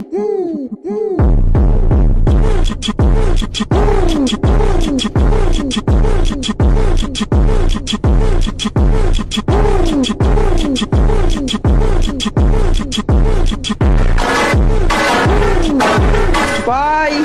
ভাই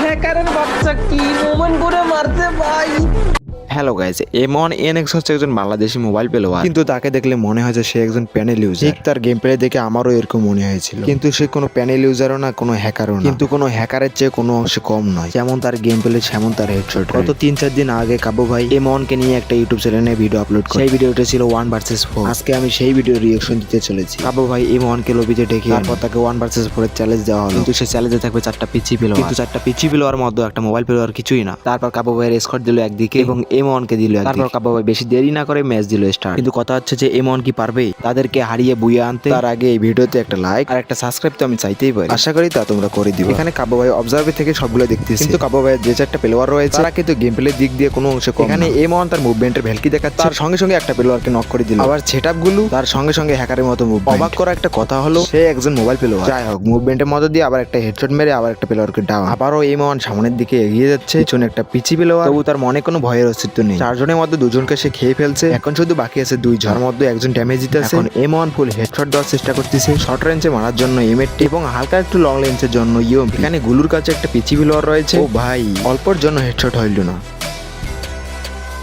হ্যাকারের বাচ্চা কি মোমেন্ট করে মারতে ভাই। হ্যালো গাইস, M1NX হচ্ছে একজন বাংলাদেশি মোবাইল প্লেয়ার, কিন্তু তাকে দেখলে মনে হয় যে সে একজন প্যানেল ইউজার। ঠিক তার গেম প্লে দেখে আমারও এরকম মনে হয়েছিল, কিন্তু সে কোনো প্যানেল ইউজারও না, কোনো হ্যাকারও না, কিন্তু কোনো হ্যাকারের চেয়ে কোনো অংশে কম নয়। যেমন তার গেম প্লে সেমন তার হেডশট। গত 3-4 দিন আগে কাবু ভাই M1 কে নিয়ে একটা ইউটিউব চ্যানেলে ভিডিও আপলোড করে। সেই ভিডিওটা ছিল 1 vs 4। আজকে আমি সেই ভিডিও রিঅ্যাকশন দিতে চলেছি। কাবু ভাই M1 কে লবিতে ডেকে তারপর তাকে 1 vs 4 এর চ্যালেঞ্জ দেওয়া হলো, কিন্তু সে চ্যালেঞ্জে থাকবে 4টা পিচি প্লেয়ার। কিন্তু 4টা পিচি প্লেয়ার মধ্যে একটা মোবাইল প্লেয়ার কিছুই না। তারপর কাবু ভাইয়ের স্কোর দিল একদিকে এবং M1 কে দিল একদিকে। তারপর কাবু ভাই বেশি দেরি না করে ম্যাচ দিল স্টার্ট। কিন্তু কথা হচ্ছে যে M1 কি পারবে তাদেরকে হারিয়ে বুইয়ে আনতে? তার আগে এই ভিডিওতে একটা লাইক আর একটা সাবস্ক্রাইব তো আমি চাইতেই পারি। আশা করি তা তোমরা করে দিবে। এখানে কাবু ভাই অবজার্ভার থেকে সবগুলো দেখতেছি, কিন্তু কাবু ভাইয়ের যে 4টা প্লেয়ার রয়েছে তারা কিন্তু গেম প্লে দিক দিয়ে কোনো অংশে কম না। এখানে M1 তার মুভমেন্টের ভেলকি দেখাচ্ছে, তার সঙ্গে সঙ্গে একটা প্লেয়ারকে নক করে দিল। আবার সেটআপ গুলো তার সঙ্গে সঙ্গে হ্যাকারের মতো মুভ। অবাক করা একটা কথা হলো সে একজন মোবাইল প্লেয়ার। যাই হোক, মুভমেন্টের মধ্যে দিয়ে আবার একটা হেডশট মেরে আবার একটা প্লেয়ারকে ডাউন। আবারও M1 সামনের দিকে এগিয়ে যাচ্ছে, পিছনে একটা পিচি প্লেয়ার, তবু তার মনে কোনো ভয়ের অস্তিত্ব নেই। 4 জনের মধ্যে 2 জনকে সে খেয়ে ফেলছে, এখন শুধু বাকি আছে 2 জন। যার মধ্যে একজন ড্যামেজ দিতেছে। এখন M1 ফুল হেডশট দেওয়ার চেষ্টা করতেছে, শর্ট রেঞ্জে মারার জন্য M80 এবং হালকা একটু লং রেঞ্জের জন্য UMP। এখানে গুলুর কাছে একটা পিচি প্লেয়ার রয়েছে। ও ভাই, অল্পর জন্য হেডশট হইল না।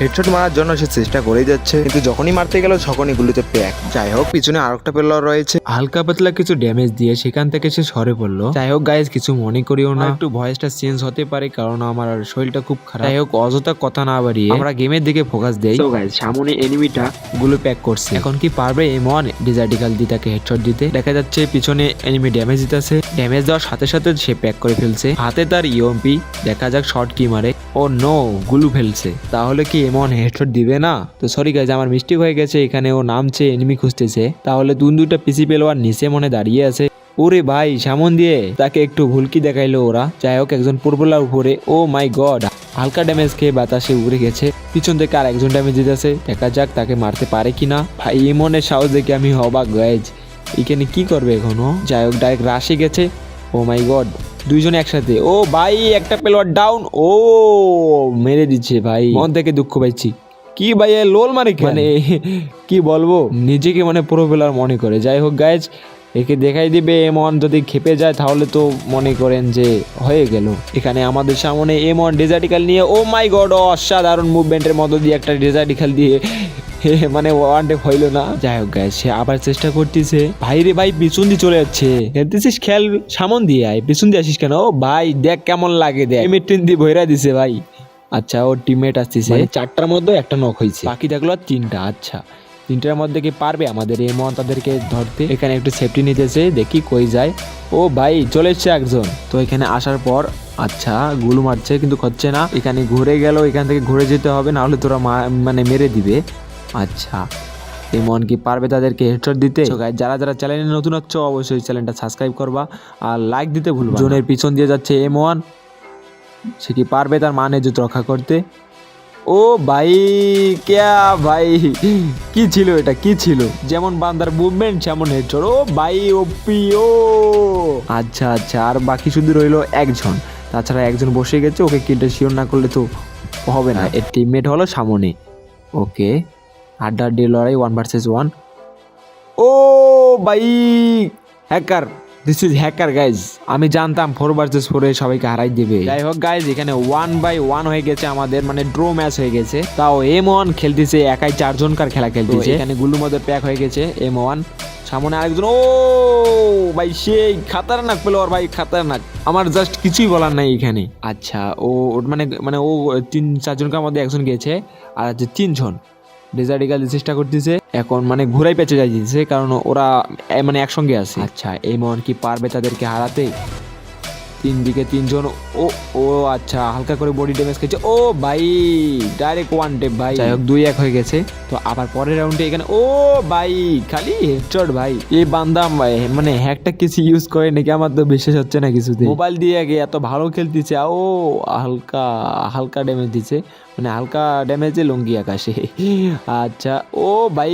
হেডশট মারার জন্য সে চেষ্টা করেই যাচ্ছে, কিন্তু যখনই মারতে গেল তখনই গুলিতে প্যাক। যাই হোক, পিছনে আরেকটা প্লেয়ার রয়েছে, হালকা পাতলা কিছু ড্যামেজ দিয়ে সেখান থেকে সে সরে পড়লো। যাই হোক গাইজ, কিছু মনে করিও না, একটু ভয়েসটা চেঞ্জ হতে পারে কারণ আমার শরীরটা খুব খারাপ। যাই হোক, অযথা কথা না বাড়িয়ে আমরা গেমের দিকে ফোকাস দেই। তো গাইজ, সামনে এনিমিটা গুলো প্যাক করছে। এখন কি পারবে M1 ডিজার্টিক্যাল দিয়ে তাকে হেডশট দিতে? দেখা যাচ্ছে পিছনে এনিমি ড্যামেজ দিতেছে, ড্যামেজ দেওয়ার সাথে সাথে সে প্যাক করে ফেলছে। হাতে তার UMP, দেখা যাক শর্ট কি মারে। ও নো, গুলু ফেলছে। তাহলে কি M1 হেডশট দিবে না? তো সরি গাইজ, আমার মিস্টেক হয়ে গেছে। এখানে ও নামছে, এনিমি খুঁজতেছে, তাহলে 2টা পিসি প্লেয়ার নিচে মনে দাঁড়িয়ে আছে। ওরে ভাই, সামন দিয়ে তাকে একটু ভুলকি দেখাইলো ওরা। যাই হোক, একজন পূর্বলার উপরে। ও মাই গড, হালকা ড্যামেজ খেয়ে বাতাসে উড়ে গেছে। পিছন থেকে আর একজন ড্যামেজ দিতেছে, দেখা যাক তাকে মারতে পারে কিনা। ভাই M1-এর সাহস দেখে আমি অবাক গাইজ, এখানে কি করবে এখনো। যাই হোক, ডাইরেক্ট রাশে গেছে। ও মাই গড, 2 জন একসাথে। ও ভাই, একটা প্লেয়ার ডাউন। ও মেরে দিচ্ছে ভাই, মন থেকে দুঃখ পাইছি। কি ভাই, লোল মানে কি বলবো, নিজেকে প্রো প্লেয়ার মনে করে। যাই হোক গাইজ, একে দেখাই দিবে M1 যদি খেপে যায় তাহলে তো মনে করেন যে হয়ে গেল। এখানে আমাদের সামনে M1 ডিজার্টিক্যাল নিয়ে, ও মাই গড, অসাধারণ মুভমেন্টের মধ্যে দিয়ে একটা ডিজার্টিক্যাল দিয়ে ওয়ান ট্যাপ হইল না। যাই হোক গাইজ, সে আবার চেষ্টা করতেছে। ভাই রে ভাই, পিছন দিয়ে চলে যাচ্ছে। খেলতেছিস খেল, সামন দিয়ে আয়, পিছন দিয়ে আসিস কেন? ও ভাই দেখ কেমন লাগে, দেখ M18 দিয়ে ভৈরা দিছে ভাই। আচ্ছা, ওর টিমমেট আসতেছে, 4টার মধ্যে একটা নক হয়েছে, বাকি থাকলো 3টা। আচ্ছা, 3টার মধ্যে কি পারবে আমাদের M1 তাদেরকে ধরতে? এখানে একটু সেফটি নিতেছে, দেখি কই যায়। ও ভাই, চলে এসছে একজন। তো এখানে আসার পর আচ্ছা গুলো মারছে, কিন্তু হচ্ছে না। এখানে ঘুরে গেল, এখান থেকে ঘুরে যেতে হবে, না হলে তোরা মেরে দিবে। আচ্ছা, M1 কি পারবে তাদেরকে হেডশট দিতে? যারা যারা চ্যানেলে নতুন হচ্ছ অবশ্যই চ্যানেলটা সাবস্ক্রাইব করবা আর লাইক দিতে ভুলবা না। জোনের পিছন দিয়ে যাচ্ছে M1, সে কি পারবে তার মানে জুত রক্ষা করতে? ও ভাই, ক্যা ভাই, কি ছিল এটা, কি ছিল? যেমন বান্দার মুভমেন্ট সেমন হেডশট। ও ভাই, ওপি। ও আচ্ছা আচ্ছা, আর বাকি শুধু রইলো একজন, তাছাড়া একজন বসে গেছে। ওকে কিলটা শিওর না করলে তো হবে না। এর টিমমেট হলো সামনে। ওকে, হাড্ডাহাড্ডি লড়াই, 1 vs 1। ও ভাই, hacker, this is hacker guys. আমি জানতাম 4 vs 4 সবাইকে হারাই দেবে। যাই হোক গাইজ, এখানে 1-1 হয়ে গেছে আমাদের, ড্র ম্যাচ হয়ে গেছে। তাও M1 খেলতেছে একাই, 4 জনকার খেলা খেলতেছে। এখানে গুলুর মধ্যে প্যাক হয়ে গেছে M1। সামনে আরেকজন। ও ভাই, সেই খাতারনাক প্লেয়ার ভাই, খাতারনাক। আমার জাস্ট কিছুই বলার নাই এখানে। আচ্ছা, ও ও 3-4 জনকার মধ্যে একজন গেছে, আর আছে 3 জন। ডিজার্টিক্যাল চেষ্টা করতেছে, এখন ঘুরাই পেঁচে যাইতেছে কারণ ওরা একসঙ্গে আছে। আচ্ছা, M1 কি পারবে তাদেরকে হারাতে? 3 দিকে 3 জন। ও ও আচ্ছা, হালকা করে বডি ড্যামেজ খেয়েছে। ও ভাই, ডাইরেক্ট 1 ট্যাপ ভাই। যাই হোক, 2-1 হয়ে গেছে। তো আবার পরের রাউন্ডে এখানে ও ভাই, খালি হেডশট ভাই। এই বান্দা হ্যাকটা কিছু ইউজ করে নাকি, আমার তো বিশ্বাস হচ্ছে না কিছুতে। মোবাইল দিয়ে আগে এত ভালো খেলতেছে, ও হালকা হালকা ড্যামেজ দিচ্ছে। মানে হালকা ড্যামেজে লুঙ্গি আকাশে। আচ্ছা ও ভাই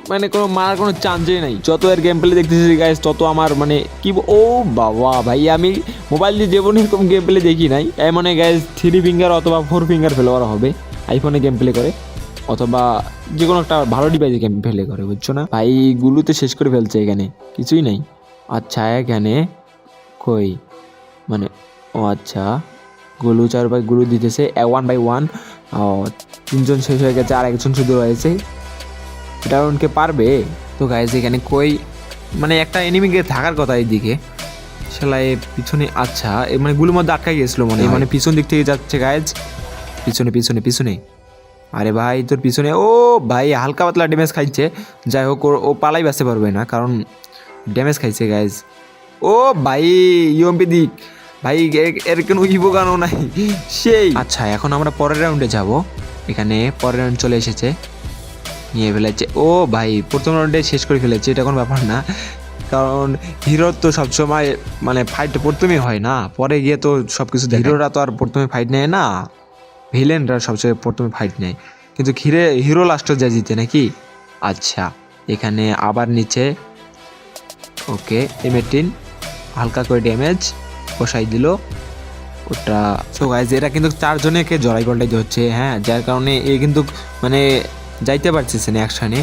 মানে কোনো মারার কোনো চান্সই নাই। যত এর গেম প্লে দেখতেছি গাইস তত আমার মানে কি ও বাবা ভাই আমি মোবাইল দিয়ে জীবনে এরকম গেম প্লে দেখি নাই। মানে গাইস 3 ফিঙ্গার অথবা 4 ফিঙ্গার ফেলোয়ার হবে আইফোনে গেম প্লে করে, অথবা যে কোনো একটা ভালো ডিভাইসে গেম প্লে করে, বুঝছো না ভাই? গুলোতে শেষ করে ফেলছে, এখানে কিছুই নাই। আচ্ছা এখানে কই মানে ও আচ্ছা গুলু 4 বাই গুলু দিতেছে 1 বাই 1। ও 3জন শেষ হয়ে গেছে, আর একজন শুধু রয়েছে। এটা উনকে পারবে তো গাইজ? এখানে কই মানে একটা এনিমিকে থাকার কথা এইদিকে, সেলাই পিছনে। আচ্ছা মানে গুলোর মধ্যে আটকা গিয়েছিল মনে হয়, মানে পিছন দিক থেকে যাচ্ছে গাইজ, পিছনে পিছনে পিছনে। আরে ভাই তোর পিছনে, ও ভাই হালকা পাতলা ড্যামেজ খাইছে। যাই হোক ও পালাই বাঁচতে পারবে না কারণ ড্যামেজ খাইছে গাইজ। ও ভাই ইউএমপি দিক ভাই, এর কোনো ইভোগানও নাই সেই। আচ্ছা এখন আমরা পরের রাউন্ডে যাব। এখানে পরের রাউন্ড চলে এসেছে, নিয়ে ফেলেছে। ও ভাই প্রথম রাউন্ডে শেষ করে ফেলেছে, এটা কোনো ব্যাপার না, কারণ হিরোর তো সবসময় মানে ফাইট প্রথমেই হয় না, পরে গিয়ে তো সব কিছু। হিরোরা তো আর প্রথমে ফাইট নেয় না, ভিলেনরা সবসময় প্রথমে ফাইট নেয়, কিন্তু হিরো লাস্টে যায় জিতে নাকি। আচ্ছা এখানে আবার নিচে, ওকে M18 হালকা করে ড্যামেজ বসাই দিল ওটা। সো গাইজ এরা কিন্তু 4 জনেকে জড়াই পাল্টাইতে হচ্ছে, হ্যাঁ, যার কারণে এ কিন্তু মানে যাইতে পারতেছে না একসানে।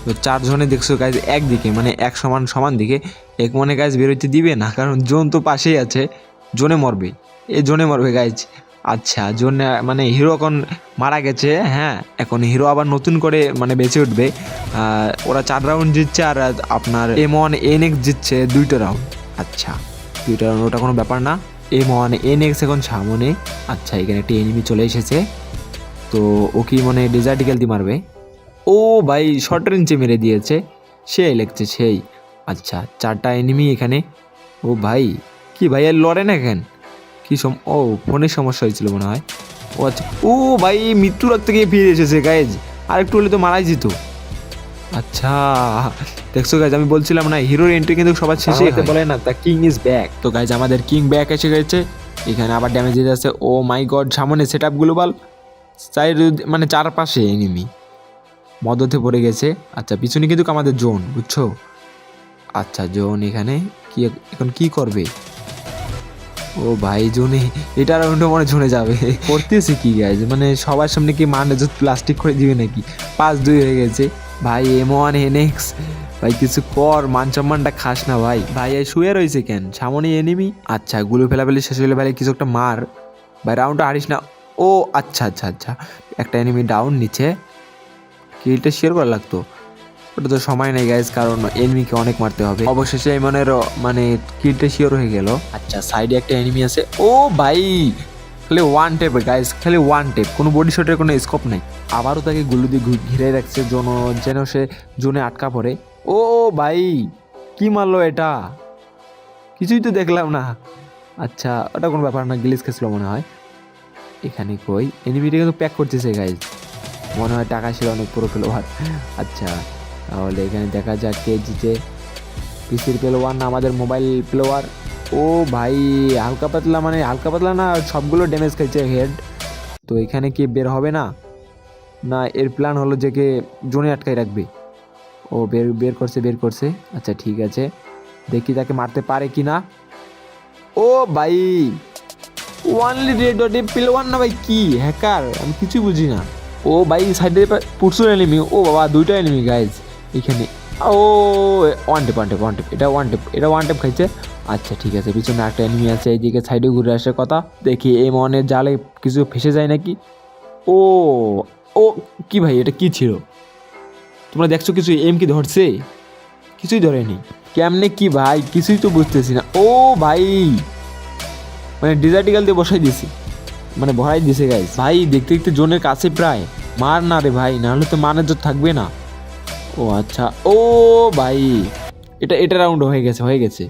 তো 4 জনে দেখছো গাইজ একদিকে, মানে এক সমান সমান দিকে, এক মনে গাইজ বেরোইতে দিবে না, কারণ জোন তো পাশেই আছে, জোনে মরবে, জোনে মরবে গাইজ। আচ্ছা জোনে মানে হিরো এখন মারা গেছে, হ্যাঁ, এখন হিরো আবার নতুন করে মানে বেঁচে উঠবে। ওরা 4 রাউন্ড জিতছে, আর আপনার M1 NX জিতছে 2টা রাউন্ড। আচ্ছা 2টা রাউন্ড ওটা কোনো ব্যাপার না। M1 NX এখন সামনে। আচ্ছা এখানে একটা এনিমি চলে এসেছে, তো ও কি মানে ডেজার্টিক্যাল দিয়ে মারবে? ও ভাই শর্ট রেঞ্জে মেরে দিয়েছে, সেই লাগছে সেই। আচ্ছা 4টা এনিমি এখানে। ও ভাই কি ভাই আর লড়ে না কেন? কি ও ফোনের সমস্যা হয়েছিল মনে হয়। ও আচ্ছা ও ভাই মৃত্যু রাখতে গিয়ে ফিরে এসেছে গাইজ, আর একটু হলে তো মারাই যেত। আচ্ছা দেখছো গাইজ, আমি বলছিলাম না হিরোর এন্ট্রি কিন্তু সবার শেষে বলে না, দ্য কিং ইজ ব্যাক। তো গাইজ আমাদের কিং ব্যাক এসে গেছে, এখানে আবার ড্যামেজ দিতে আছে। ও মাই গড সামনে সেট আপ গ্লোবাল মানে চারপাশে এনিমি মদতে পড়ে গেছে। আচ্ছা পিছনে কিন্তু আমাদের জোন, বুঝছো? আচ্ছা জোন এখানে কি এখন কি করবে? ও ভাই জোনে এটা রাউন্ডে মনে জোনে যাবে, করতেছি কি গাইজ, মানে সবার সামনে কি মানে প্লাস্টিক করে দিবে নাকি? 5-2 হয়ে গেছে ভাই। M1 NX ভাই কিছু কর, মান সম্মানটা খাস না ভাই। ভাই এই শুয়ে রয়েছে কেন? সামনে এনিমি। আচ্ছা গুলো ফেলাফেলি শেষ হলে ভাই কিছু একটা মার ভাই, রাউন্ডটা হারিস না। ও আচ্ছা আচ্ছা আচ্ছা একটা এনিমি ডাউন নিচে, কিলটা শেয়ার করা লাগতো, ওটা তো সময় নেই গাইজ, কারণ এনিমিকে অনেক মারতে হবে। অবশেষে এমনের মানে কিলটা শিওর হয়ে গেল। আচ্ছা সাইডে একটা এনিমি আছে। ও ভাই খালি 1 টেপ গাইজ, খালি 1 টেপ, কোনো বডি শটের কোনো স্কোপ নাই। আবারও তাকে গুলো দিয়ে ঘিরে রাখছে যেন সে জোনে আটকা পড়ে। ও ভাই কি মারলো এটা? কিছুই তো দেখলাম না। আচ্ছা ওটা কোনো ব্যাপার না, গ্লিচ খেয়েছিল মনে হয়। এখানে কই এনিমিটা কিন্তু প্যাক করতেছে গাইজ, মনে হয় টাকা ছিল অনেক পুরো প্লেয়ার। আচ্ছা তাহলে এখানে দেখা যাক কে জিতে, পিসির প্লেয়ার না আমাদের মোবাইল প্লেয়ার। ও ভাই হালকা পাতলা, মানে হালকা পাতলা না, সবগুলো ড্যামেজ খাইছে হেড। তো এখানে কি বের হবে না? না এর প্ল্যান হলো যে কে জোনে আটকাই রাখবে। ও বের করছে। আচ্ছা ঠিক আছে, দেখি তাকে মারতে পারে কি না। ও ভাই ওয়ানলি রেড ডট প্লেয়ার না ভাই, কি হ্যাকার? আমি কিছুই বুঝি না। ও ভাই সাইডে প্রচুর এনিমি। ও বাবা 2টা এনিমি গাইজ এখানে। ও 1 টেপ এটা 1 টেপ খাইছে। আচ্ছা ঠিক আছে, পিছনে একটা এনিমি আছে, এইদিকে সাইডে ঘুরে আসার কথা। দেখি M1 জালে কিছু ফেসে যায় নাকি। ও ও কি ভাই এটা কি ছিল? তোমরা দেখছো কিছু এম কি ধরছে? কিছুই ধরেনি, কেমনে কি ভাই কিছুই তো বুঝতেছি না। ও ভাই মানে ডিজার্টিক্যাল দিয়ে বসাই দিয়েছি, মানে ভরাই দিছে গাইজ। ভাই দেখতে দেখতে জোনের কাছে প্রায়, মার না রে ভাই, নাহলে তো মানের জোর থাকবে না। ও আচ্ছা ও ভাই এটা রাউন্ড হয়ে গেছে,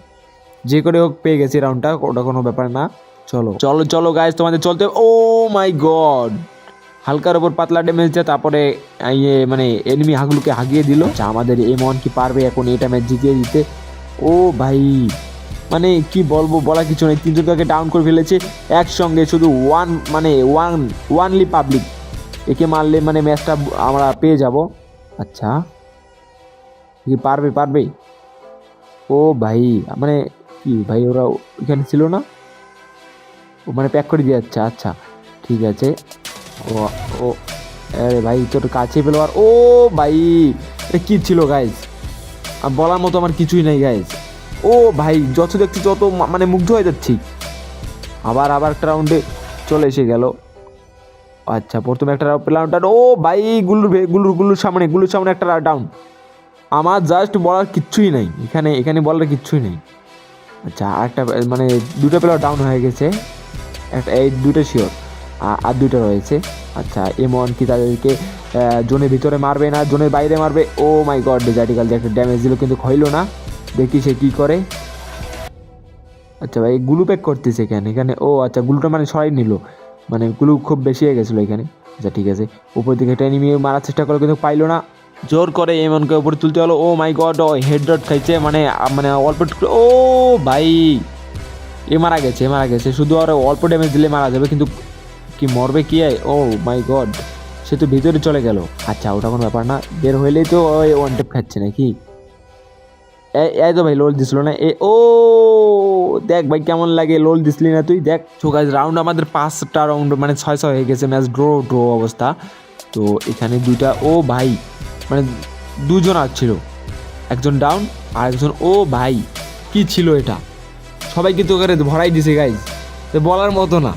যে করে হোক পেয়ে গেছি রাউন্ডটা, ওটা কোনো ব্যাপার না। চলো গাইজ তোমাদের চলতে। ও মাই গড হালকার ওপর পাতলা ড্যামেজ দেয়, তারপরে মানে এনিমি হাগলুকে হাগিয়ে দিল। আমাদের M1 কি পারবে এখন এটা ম্যাচ জিতিয়ে দিতে? ও ভাই মানে কি বলবো, বলা কিছু নেই, 3 জনকে ডাউন করে ফেলেছে একসঙ্গে, শুধু ওয়ানলি পাবলিক একে মারলে মানে ম্যাচটা আমরা পেয়ে যাব। আচ্ছা কি পারবে পারবে? ও ভাই মানে কি ভাই ওরা এখানে ছিল না, ও মানে প্যাক করে দিয়ে যাচ্ছে। আচ্ছা ঠিক আছে। ও ও আরে ভাই তোর কাছে পেলো আর ও ভাই এটা কী ছিল গাইজ, বলার মতো আমার কিছুই নেই গাইজ। ও ভাই যত দেখছি যত মানে মুগ্ধ হয়ে যাচ্ছি। আবার একটা রাউন্ডে চলে এসে গেল। আচ্ছা প্রথমে একটা প্লান্টার, ও ভাই গুলুর সামনে একটা ডাউন। আমার জাস্ট বলার কিচ্ছুই নেই এখানে বলার কিচ্ছুই নেই। আচ্ছা আরেকটা মানে দুটো প্লেয়ার ডাউন হয়ে গেছে, একটা এই দুটো শিওর, আর দুটো রয়েছে। আচ্ছা এমন কি তাদেরকে জোনের ভিতরে মারবে না জোনের বাইরে মারবে? ও মাই গড ডেজার্টিকাল যে একটা ড্যামেজ দিল কিন্তু হইলো না, দেখি সে কী করে। আচ্ছা ভাই গ্লু প্যাক করতেছে এখানে ও আচ্ছা গ্লুটা মানে সরাই নিল, মানে গ্লু খুব বেশি হয়ে গেছিলো এখানে। আচ্ছা ঠিক আছে, উপর দিকে একটা এনিমি মারার চেষ্টা করলো কিন্তু পাইলো না, জোর করে এমনকে উপরে তুলতে হলো। ও মাই গড ও হেড ডট খাইছে মানে অল্প, ও ভাই এ মারা গেছে শুধু আর অল্প ড্যামেজ দিলে মারা যাবে, কিন্তু কি মরবে কি? ও মাই গড সে তো ভিতরে চলে গেল। আচ্ছা ওটা কোনো ব্যাপার না, বের হইলেই তো ওই ওয়ান টেপ খাচ্ছে নাকি? এই তো ভাই লোল দিছিল না ও দেখ ভাই কেমন লাগে, লোল দিসলি না তুই দেখ। তো গাইস রাউন্ড আমাদের 5টা রাউন্ড মানে 6 হয়ে গেছে, ম্যাচ ড্র অবস্থা। তো এখানে দুইটা ও ভাই মানে দুজন আসছিল, একজন ডাউন আর একজন, ও ভাই কি ছিল এটা, সবাই কিন্তু ওখানে ভরাই দিছে গাইজ, তো বলার মতো না।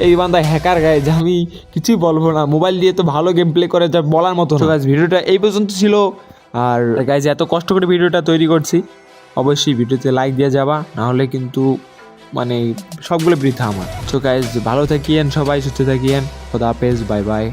এই বান্দা হ্যাকার গাইজ, আমি কিছুই বলবো না, মোবাইল দিয়ে তো ভালো গেম প্লে করে যা বলার মতো না। গাইজ ভিডিওটা এই পর্যন্ত ছিল, আর গাইজ এত কষ্ট করে ভিডিওটা তৈরি করছি, অবশ্যই ভিডিওতে লাইক দিয়ে যাবা, না হলে কিন্তু মানে সবগুলো বৃথা আমার। তো গাইজ ভালো থাকিয়েন সবাই, সুস্থ থাকিয়েন, খোদা হাফেজ, বাই বাই।